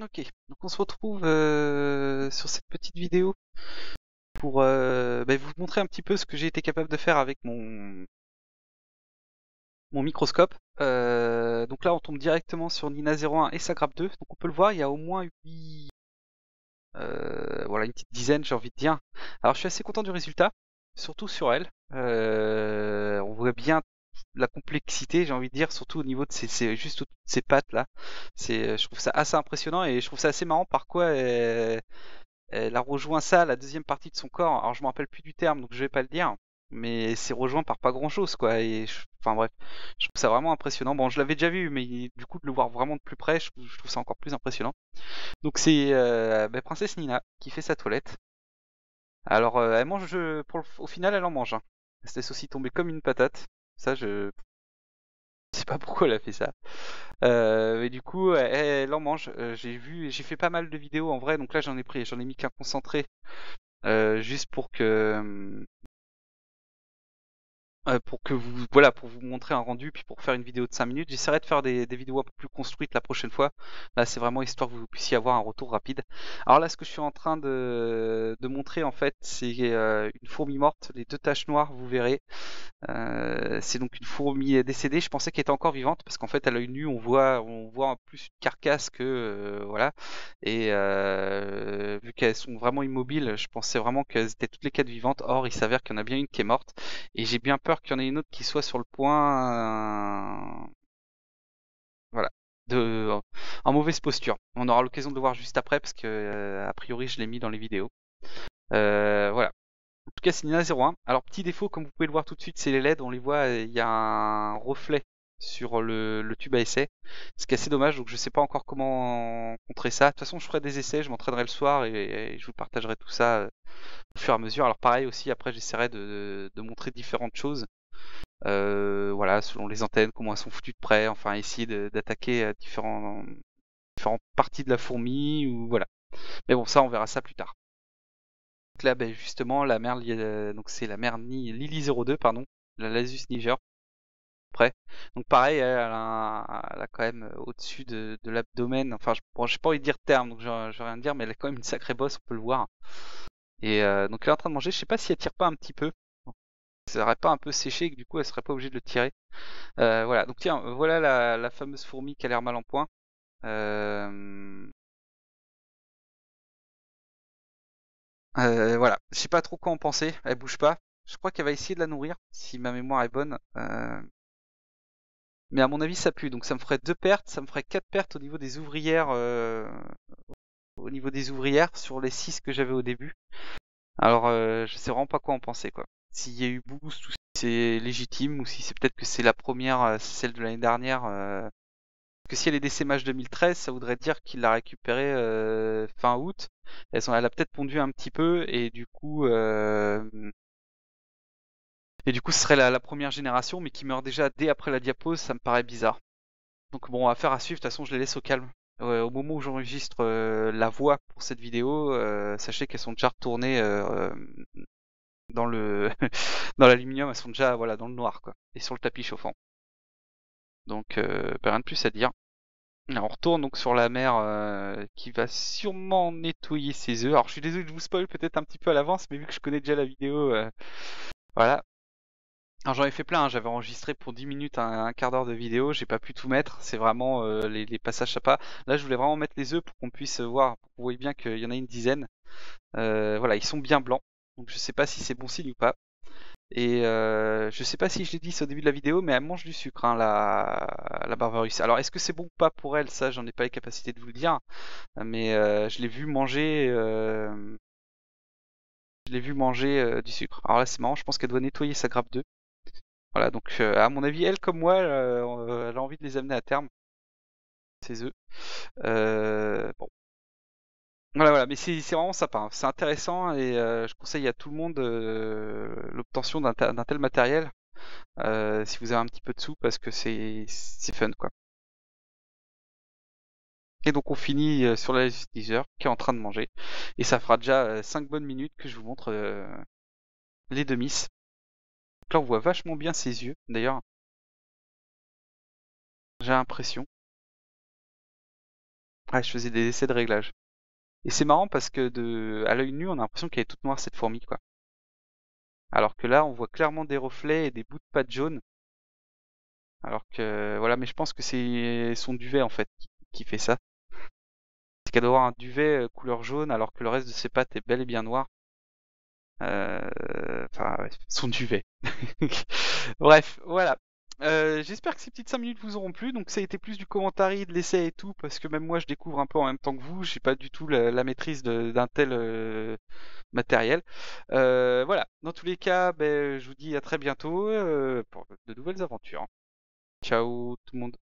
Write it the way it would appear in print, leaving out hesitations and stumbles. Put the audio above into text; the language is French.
Ok, donc on se retrouve sur cette petite vidéo pour vous montrer un petit peu ce que j'ai été capable de faire avec mon microscope. Donc là on tombe directement sur Nina 01 et sa grappe 2, donc on peut le voir, il y a au moins 8, voilà, une petite dizaine j'ai envie de dire. Alors je suis assez content du résultat, surtout sur elle. On voit bien la complexité, j'ai envie de dire, surtout au niveau de juste au-dessus de ses pattes là. Je trouve ça assez impressionnant et je trouve ça assez marrant par quoi elle a rejoint ça, la deuxième partie de son corps. Alors je me rappelle plus du terme, donc je vais pas le dire, mais c'est rejoint par pas grand-chose, quoi. Enfin bref, je trouve ça vraiment impressionnant. Bon, je l'avais déjà vu, mais du coup de le voir vraiment de plus près, je trouve ça encore plus impressionnant. Donc c'est Princesse Nina qui fait sa toilette. Alors elle mange, au final elle en mange, hein. Elle se laisse aussi tomber comme une patate. Ça, je sais pas pourquoi elle a fait ça. Mais du coup, elle en mange. J'ai fait pas mal de vidéos en vrai, donc là j'en ai mis qu'un concentré. Juste pour que vous, voilà, pour vous montrer un rendu, puis pour faire une vidéo de 5 minutes. J'essaierai de faire des vidéos un peu plus construites la prochaine fois. Là, c'est vraiment histoire que vous puissiez avoir un retour rapide. Alors là, ce que je suis en train de montrer, en fait, c'est une fourmi morte, les deux taches noires, vous verrez. C'est donc une fourmi décédée. Je pensais qu'elle était encore vivante parce qu'en fait, à l'œil nu, on voit plus une carcasse que voilà. Et vu qu'elles sont vraiment immobiles, je pensais vraiment qu'elles étaient toutes les quatre vivantes. Or, il s'avère qu'il y en a bien une qui est morte. Et j'ai bien peur qu'il y en ait une autre qui soit sur le point, voilà, de en mauvaise posture. On aura l'occasion de le voir juste après parce que a priori, je l'ai mis dans les vidéos. Voilà. En tout cas, c'est Nina 01. Alors, petit défaut, comme vous pouvez le voir tout de suite, c'est les LED. On les voit, il y a un reflet sur le tube à essai. Ce qui est assez dommage, donc je sais pas encore comment contrer ça. De toute façon, je ferai des essais, je m'entraînerai le soir et je vous partagerai tout ça au fur et à mesure. Alors, pareil aussi, après, j'essaierai de montrer différentes choses. Voilà, selon les antennes, comment elles sont foutues de près. Enfin, essayer d'attaquer différentes parties de la fourmi ou voilà. Mais bon, ça, on verra ça plus tard. Donc là, justement, la mère, donc c'est la mère Lily 02, pardon, la Lasus niger, près. Donc pareil, elle a quand même au-dessus de l'abdomen, enfin, bon, j'ai pas envie de dire terme, donc je vais rien dire, mais elle a quand même une sacrée bosse, on peut le voir. Et donc elle est en train de manger, je sais pas si elle tire pas un petit peu. Ça aurait pas un peu séché et que du coup elle serait pas obligée de le tirer. Voilà, donc tiens, voilà la fameuse fourmi qui a l'air mal en point. Euh, voilà, je sais pas trop quoi en penser, elle bouge pas. Je crois qu'elle va essayer de la nourrir, si ma mémoire est bonne. Mais à mon avis, ça pue. Donc ça me ferait deux pertes, ça me ferait quatre pertes au niveau des ouvrières sur les six que j'avais au début. Alors, je sais vraiment pas quoi en penser, quoi. S'il y a eu boost ou si c'est légitime ou si c'est peut-être que c'est la première, c'est celle de l'année dernière. Parce que si elle est d'essaimage 2013, ça voudrait dire qu'il l'a récupérée fin août. Elle a peut-être pondu un petit peu et du coup, ce serait la première génération, mais qui meurt déjà dès après la diapose, ça me paraît bizarre. Donc bon, affaire à suivre, de toute façon je les laisse au calme. Au moment où j'enregistre la voix pour cette vidéo, sachez qu'elles sont déjà retournées dans le dans l'aluminium, elles sont déjà voilà dans le noir quoi, et sur le tapis chauffant. Donc rien de plus à dire. Alors, on retourne donc sur la mère qui va sûrement nettoyer ses œufs. Alors je suis désolé de vous spoil peut-être un petit peu à l'avance, mais vu que je connais déjà la vidéo, voilà. Alors j'en ai fait plein, hein. J'avais enregistré pour 10 minutes un quart d'heure de vidéo, j'ai pas pu tout mettre, c'est vraiment les passages sympas. Là je voulais vraiment mettre les œufs pour qu'on puisse voir, pour que vous voyez bien qu'il y en a une dizaine. Voilà, ils sont bien blancs, donc je sais pas si c'est bon signe ou pas. Et je sais pas si je l'ai dit au début de la vidéo, mais elle mange du sucre, hein, la Barbarus. Alors est-ce que c'est bon ou pas pour elle? Ça j'en ai pas les capacités de vous le dire, mais je l'ai vu manger du sucre. Alors là c'est marrant, je pense qu'elle doit nettoyer sa grappe d'œufs. Voilà, donc à mon avis, elle comme moi, elle a envie de les amener à terme, ces œufs. Bon, voilà, voilà, mais c'est vraiment sympa, hein. C'est intéressant et je conseille à tout le monde l'obtention d'un tel matériel si vous avez un petit peu de sous parce que c'est fun quoi. Et donc on finit sur la teaser qui est en train de manger et ça fera déjà 5 bonnes minutes que je vous montre les demis. Donc là on voit vachement bien ses yeux d'ailleurs, j'ai l'impression. Ouais, je faisais des essais de réglage. Et c'est marrant parce que à l'œil nu, on a l'impression qu'elle est toute noire cette fourmi, quoi. Alors que là, on voit clairement des reflets et des bouts de pâte jaune. Alors que voilà, mais je pense que c'est son duvet en fait qui fait ça. C'est qu'elle doit avoir un duvet couleur jaune alors que le reste de ses pattes est bel et bien noir. Enfin, ouais, son duvet. Bref, voilà. J'espère que ces petites 5 minutes vous auront plu. Donc ça a été plus du commentary, de l'essai et tout, parce que même moi je découvre un peu en même temps que vous. J'ai pas du tout la maîtrise d'un tel matériel. Voilà. Dans tous les cas, ben, je vous dis à très bientôt pour de nouvelles aventures. Ciao tout le monde.